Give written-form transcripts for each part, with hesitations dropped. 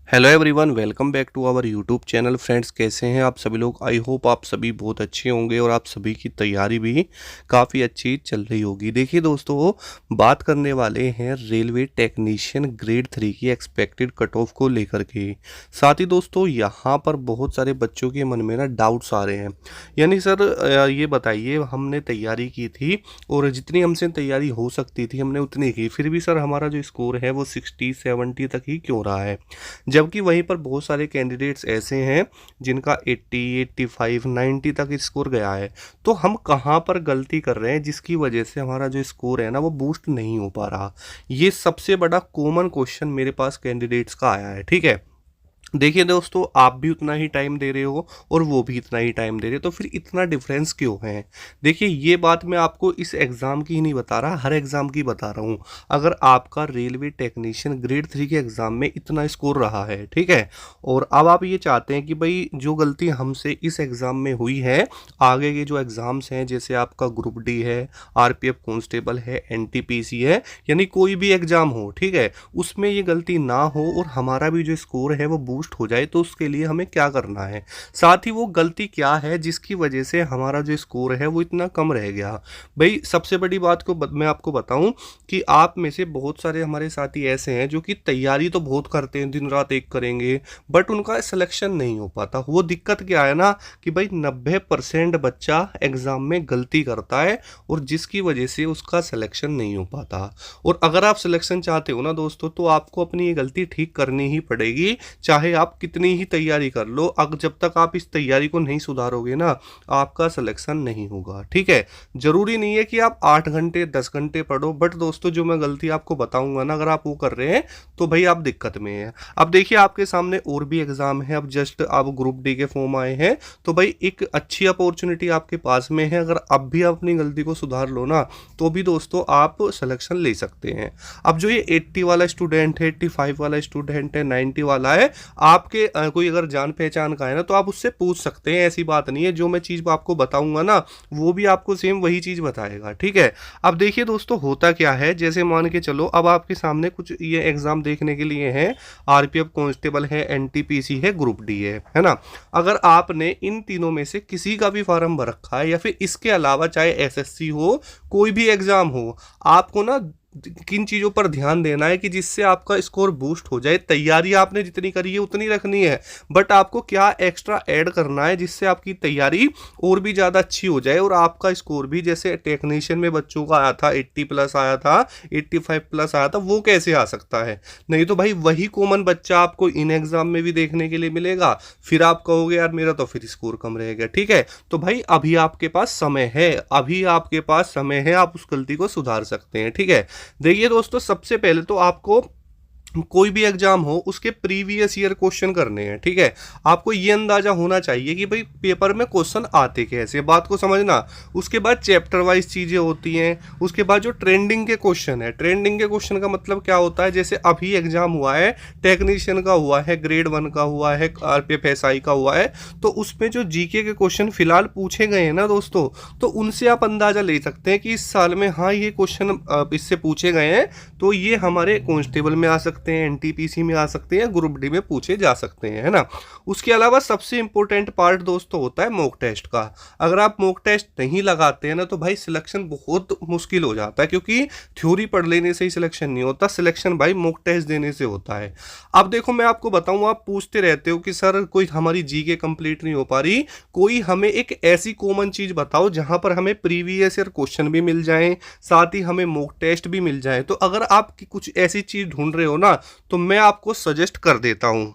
Hello everyone, welcome back to our YouTube channel. Friends, कैसे हैं आप सभी लोग? आई होप आप सभी बहुत अच्छे होंगे और आप सभी की तैयारी भी काफ़ी अच्छी चल रही होगी। देखिए दोस्तों, बात करने वाले हैं रेलवे टेक्नीशियन ग्रेड 3 की एक्सपेक्टेड कट ऑफ को लेकर के। साथ ही दोस्तों, यहाँ पर बहुत सारे बच्चों के मन में ना डाउट्स आ रहे हैं। यानी सर, ये बताइए, हमने तैयारी की थी और जितनी हमसे तैयारी हो सकती थी हमने उतनी की, फिर भी सर हमारा जो स्कोर है वो 60-70 तक ही क्यों रहा है? जबकि वहीं पर बहुत सारे कैंडिडेट्स ऐसे हैं जिनका 80, 85, 90 तक स्कोर गया है। तो हम कहाँ पर गलती कर रहे हैं जिसकी वजह से हमारा जो स्कोर है ना वो बूस्ट नहीं हो पा रहा? ये सबसे बड़ा कॉमन क्वेश्चन मेरे पास कैंडिडेट्स का आया है। ठीक है, देखिए दोस्तों, आप भी उतना ही टाइम दे रहे हो और वो भी इतना ही टाइम दे रहे हो, तो फिर इतना डिफरेंस क्यों है? देखिए, ये बात मैं आपको इस एग्ज़ाम की ही नहीं बता रहा, हर एग्ज़ाम की बता रहा हूँ। अगर आपका रेलवे टेक्नीशियन ग्रेड 3 के एग्ज़ाम में इतना स्कोर रहा है, ठीक है, और अब आप ये चाहते हैं कि भाई जो गलती हमसे इस एग्ज़ाम में हुई है, आगे के जो एग्ज़ाम्स हैं जैसे आपका ग्रुप डी है, आरपीएफ कांस्टेबल है, एनटीपीसी है, यानी कोई भी एग्ज़ाम हो, ठीक है, उसमें ये गलती ना हो और हमारा भी जो स्कोर है वो बूस्ट हो जाए, तो उसके लिए हमें क्या करना है? साथ ही वो गलती क्या है जिसकी वजह से हमारा जो स्कोर है वो इतना कम रह गया? भाई, सबसे बड़ी बात को मैं आपको बताऊं कि आप में से बहुत सारे हमारे साथी ऐसे हैं जो कि तैयारी तो बहुत करते हैं, दिन रात एक करेंगे, बट उनका सिलेक्शन नहीं हो पाता। वो दिक्कत क्या है ना कि भाई 90% बच्चा एग्जाम में गलती करता है और जिसकी वजह से उसका सिलेक्शन नहीं हो पाता। और अगर आप सिलेक्शन चाहते हो ना दोस्तों, तो आपको अपनी ये गलती ठीक करनी ही पड़ेगी, चाहे आप कितनी ही तैयारी कर लो। अगर जब तक आप इस तैयारी को नहीं सुधारोगे ना, आपका सिलेक्शन नहीं होगा। ठीक है, जरूरी नहीं है कि आप 8 घंटे 10 घंटे पढ़ो, बट दोस्तों जो मैं गलती आपको बताऊंगा ना, अगर आप वो कर रहे हैं तो भाई आप दिक्कत में हैं। अब देखिए, आपके सामने और भी एग्जाम है, अब जस्ट आप ग्रुप डी के फॉर्म आए हैं, तो भाई एक अच्छी अपॉर्चुनिटी आपके पास में है। अगर अब भी आप अपनी गलती को सुधार लो ना, तो भी दोस्तों आप सिलेक्शन ले सकते हैं। अब जो ये 80 वाला स्टूडेंट है, 85 वाला स्टूडेंट है, 90 वाला है, आपके कोई अगर जान पहचान का है ना, तो आप उससे पूछ सकते हैं। ऐसी बात नहीं है, जो मैं चीज़ आपको बताऊंगा ना वो भी आपको सेम वही चीज़ बताएगा। ठीक है, अब देखिए दोस्तों, होता क्या है, जैसे मान के चलो अब आपके सामने कुछ ये एग्जाम देखने के लिए है, आरपीएफ कांस्टेबल है, एनटीपीसी है, ग्रुप डी है ना। अगर आपने इन तीनों में से किसी का भी फॉर्म भर रखा है या फिर इसके अलावा चाहे एसएससी हो, कोई भी एग्जाम हो, आपको ना किन चीज़ों पर ध्यान देना है कि जिससे आपका स्कोर बूस्ट हो जाए। तैयारी आपने जितनी करी है उतनी रखनी है, बट आपको क्या एक्स्ट्रा ऐड करना है जिससे आपकी तैयारी और भी ज़्यादा अच्छी हो जाए और आपका स्कोर भी, जैसे टेक्नीशियन में बच्चों का आया था 80 प्लस आया था, 85 प्लस आया था, वो कैसे आ सकता है? नहीं तो भाई वही कॉमन बच्चा आपको इन एग्जाम में भी देखने के लिए मिलेगा, फिर आप कहोगे यार मेरा तो फिर स्कोर कम रहेगा। ठीक है, तो भाई अभी आपके पास समय है, अभी आपके पास समय है, आप उस गलती को सुधार सकते हैं। ठीक है, देखिए दोस्तों, सबसे पहले तो आपको कोई भी एग्जाम हो उसके प्रीवियस ईयर क्वेश्चन करने हैं। ठीक है, आपको ये अंदाजा होना चाहिए कि भाई पेपर में क्वेश्चन आते कैसे, बात को समझना। उसके बाद चैप्टर वाइज चीज़ें होती हैं, उसके बाद जो ट्रेंडिंग के क्वेश्चन है, ट्रेंडिंग के क्वेश्चन का मतलब क्या होता है, जैसे अभी एग्जाम हुआ है, टेक्नीशियन का हुआ है, ग्रेड 1 का हुआ है, आरपीएफ एसआई का हुआ है, तो उसमें जो जीके के क्वेश्चन फिलहाल पूछे गए हैं ना दोस्तों, तो उनसे आप अंदाजा ले सकते हैं कि इस साल में हाँ ये क्वेश्चन इससे पूछे गए हैं, तो ये हमारे कांस्टेबल में आ सकते हैं, एनटीपीसी में आ सकते हैं, ग्रुप डी में पूछे जा सकते हैं, है ना। उसके अलावा सबसे इंपॉर्टेंट पार्ट दोस्तों होता है मॉक टेस्ट का। अगर आप मॉक टेस्ट नहीं लगाते हैं ना, तो भाई सिलेक्शन बहुत मुश्किल हो जाता है, क्योंकि थ्योरी पढ़ लेने से ही सिलेक्शन नहीं होता, सिलेक्शन भाई मॉक टेस्ट देने से होता है। अब देखो, मैं आपको बताऊं, आप पूछते रहते हो कि सर कोई हमारी जीके कंप्लीट नहीं हो पा रही, कोई हमें एक ऐसी कॉमन चीज बताओ जहां पर हमें प्रीवियस ईयर क्वेश्चन भी मिल जाए, साथ ही हमें मॉक टेस्ट भी मिल जाए। तो अगर आप कुछ ऐसी चीज ढूंढ रहे हो ना, तो मैं आपको सजेस्ट कर देता हूं।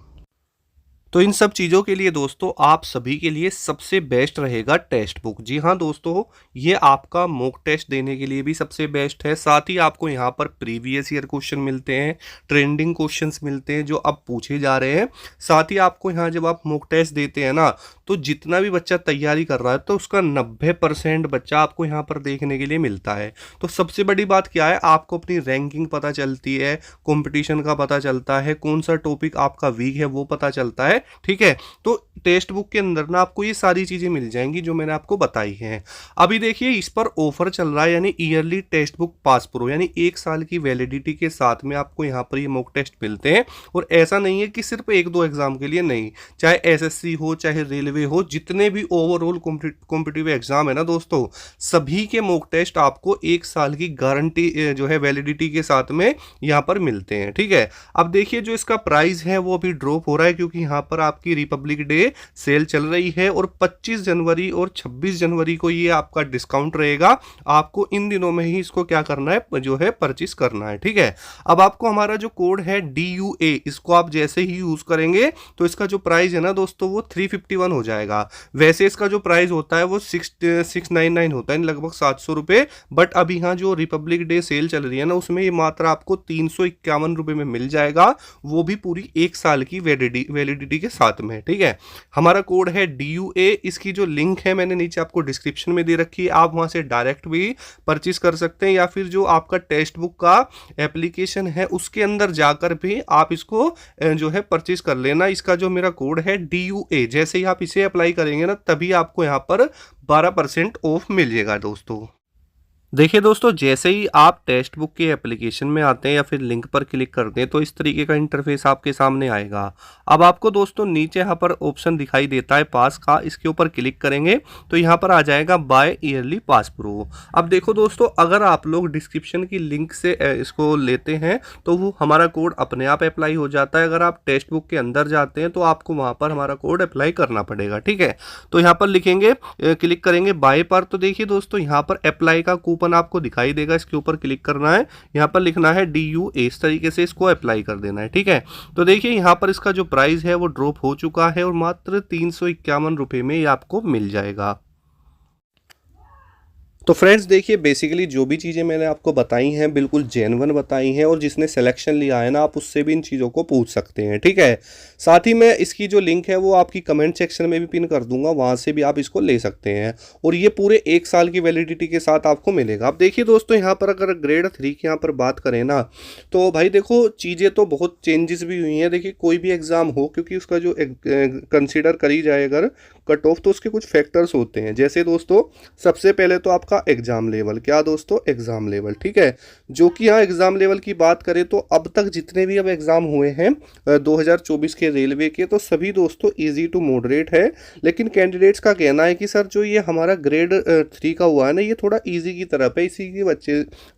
तो इन सब चीज़ों के लिए दोस्तों आप सभी के लिए सबसे बेस्ट रहेगा टेक्स्ट बुक। जी हाँ दोस्तों, ये आपका मॉक टेस्ट देने के लिए भी सबसे बेस्ट है। साथ ही आपको यहाँ पर प्रीवियस ईयर क्वेश्चन मिलते हैं, ट्रेंडिंग क्वेश्चंस मिलते हैं जो अब पूछे जा रहे हैं। साथ ही आपको यहाँ जब आप मॉक टेस्ट देते हैं ना, तो जितना भी बच्चा तैयारी कर रहा है, तो उसका 90% बच्चा आपको यहाँ पर देखने के लिए मिलता है। तो सबसे बड़ी बात क्या है, आपको अपनी रैंकिंग पता चलती है, कंपटीशन का पता चलता है, कौन सा टॉपिक आपका वीक है वो पता चलता है। है, ठीक है। तो टेक्स्ट बुक के अंदर ना आपको ये सारी चीज़ें मिल जाएंगी जो मैंने आपको बताई हैं। अभी देखिए इस पर ऑफर चल रहा है, यानी yearly text book pass pro, यानी 1 साल की वैलिडिटी के साथ में आपको यहाँ पर ये मॉक टेस्ट मिलते हैं। और ऐसा नहीं है कि सिर्फ 1-2 एग्जाम के लिए, नहीं, चाहे एसएससी हो चाहे रेलवे हो, जितने भी ओवरऑल कॉम्पिटिटिव एग्जाम है ना दोस्तों, सभी के मॉक टेस्ट आपको 1 साल की गारंटी जो है वैलिडिटी के साथ में यहाँ पर मिलते हैं, ठीक है। अब देखिए जो इसका प्राइस है वो अभी ड्रॉप हो रहा है, क्योंकि यहाँ पर आपकी रिपब्लिक डे सेल चल रही है और 25 जनवरी और 26 जनवरी को ये आपका डिस्काउंट रहेगा। आपको इन दिनों में ही इसको क्या करना है, जो है परचेस करना है, ठीक है। अब आपको हमारा जो कोड है DUA, इसको आप जैसे ही यूज करेंगे तो इसका जो प्राइस है ना दोस्तों वो 351 हो जाएगा। वैसे इसका जो प्राइस होता है वो 699 होता है, लगभग 700 रुपये। बट अभी यहाँ जो रिपब्लिक डे सेल चल रही है ना, उसमें ये मात्र आपको 351 रुपये में मिल जाएगा, वो भी पूरी 1 साल की वैलिडिटी के साथ में, ठीक है। हमारा कोड है DUA, इसकी जो लिंक है मैंने नीचे आपको डिस्क्रिप्शन में दे रखी है, आप वहां से डायरेक्ट भी परचेज कर सकते हैं, या फिर जो आपका टेक्स्ट बुक का एप्लीकेशन है उसके अंदर जाकर भी आप इसको जो है परचेज कर लेना। इसका जो मेरा कोड है DUA, जैसे ही आप इसे अप्लाई करेंगे ना, तभी आपको यहाँ पर 12% ऑफ मिलेगा दोस्तों। देखिए दोस्तों, जैसे ही आप टेक्स्ट बुक के एप्लीकेशन में आते हैं या फिर लिंक पर क्लिक करते हैं तो इस तरीके का इंटरफेस आपके सामने आएगा। अब आपको दोस्तों नीचे यहाँ पर ऑप्शन दिखाई देता है पास का, इसके ऊपर क्लिक करेंगे तो यहाँ पर आ जाएगा बाय ईयरली पास प्रो। अब देखो दोस्तों, अगर आप लोग डिस्क्रिप्शन की लिंक से इसको लेते हैं तो वो हमारा कोड अपने आप अप्लाई हो जाता है। अगर आप टेक्स्ट बुक के अंदर जाते हैं तो आपको वहाँ पर हमारा कोड अप्लाई करना पड़ेगा, ठीक है। तो यहाँ पर लिखेंगे, क्लिक करेंगे बाय पर, तो देखिए दोस्तों यहाँ पर अप्लाई का कूपन आपको दिखाई देगा, इसके ऊपर क्लिक करना है, यहाँ पर लिखना है DUA, इस तरीके से इसको अप्लाई कर देना है, ठीक है। तो देखिए यहाँ पर इसका जो प्राइस है वो ड्रॉप हो चुका है और मात्र 351 रुपये में ये आपको मिल जाएगा। तो फ्रेंड्स देखिए, बेसिकली जो भी चीज़ें मैंने आपको बताई हैं बिल्कुल जेन्युइन बताई हैं, और जिसने सिलेक्शन लिया है ना, आप उससे भी इन चीज़ों को पूछ सकते हैं, ठीक है। साथ ही मैं इसकी जो लिंक है वो आपकी कमेंट सेक्शन में भी पिन कर दूंगा, वहाँ से भी आप इसको ले सकते हैं, और ये पूरे 1 साल की वैलिडिटी के साथ आपको मिलेगा। अब देखिए दोस्तों, यहाँ पर अगर ग्रेड 3 की यहाँ पर बात करें ना, तो भाई देखो चीज़ें तो बहुत चेंजेस भी हुई हैं। देखिए कोई भी एग्ज़ाम हो, क्योंकि उसका जो कंसिडर करी जाए अगर कट ऑफ, तो उसके कुछ फैक्टर्स होते हैं। जैसे दोस्तों सबसे पहले तो आपका एग्जाम लेवल, क्या दोस्तों, एग्जाम लेवल, ठीक है। जो कि यहाँ एग्जाम लेवल की बात करें तो अब तक जितने भी अब एग्जाम हुए हैं 2024 के रेलवे के, तो सभी दोस्तों इजी टू मॉडरेट है। लेकिन कैंडिडेट्स का कहना है कि सर जो ये हमारा ग्रेड 3 का हुआ है ना, ये थोड़ा ईजी की तरफ है, इसी की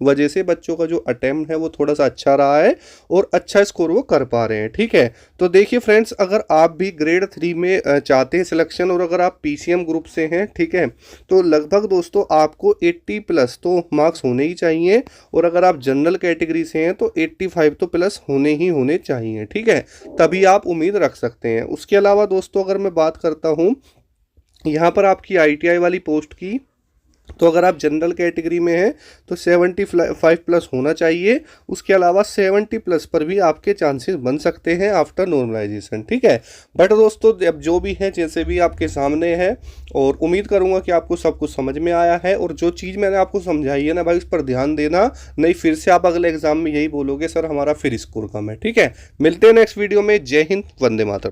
वजह से बच्चों का जो अटेम्प्ट है वो थोड़ा सा अच्छा रहा है और अच्छा स्कोर वो कर पा रहे हैं, ठीक है। तो देखिए फ्रेंड्स, अगर आप भी ग्रेड 3 में चाहते हैं सिलेक्शन, और अगर आप PCM ग्रुप से हैं, ठीक है, तो लगभग दोस्तों आपको 80 प्लस तो मार्क्स होने ही चाहिए, और अगर आप जनरल कैटेगरी से हैं तो 85 तो प्लस होने चाहिए, ठीक है, तभी आप उम्मीद रख सकते हैं। उसके अलावा दोस्तों अगर मैं बात करता हूं यहाँ पर आपकी ITI वाली पोस्ट की, तो अगर आप जनरल कैटेगरी में हैं तो 75 प्लस होना चाहिए। उसके अलावा 70 प्लस पर भी आपके चांसेस बन सकते हैं आफ्टर नॉर्मलाइजेशन, ठीक है। बट दोस्तों अब जो भी है जैसे भी आपके सामने है, और उम्मीद करूंगा कि आपको सब कुछ समझ में आया है, और जो चीज़ मैंने आपको समझाई है ना भाई, उस पर ध्यान देना, नहीं फिर से आप अगले एग्जाम में यही बोलोगे सर हमारा फिर स्कोर कम है, ठीक है। मिलते हैं नेक्स्ट वीडियो में। जय हिंद, वंदे मातरम।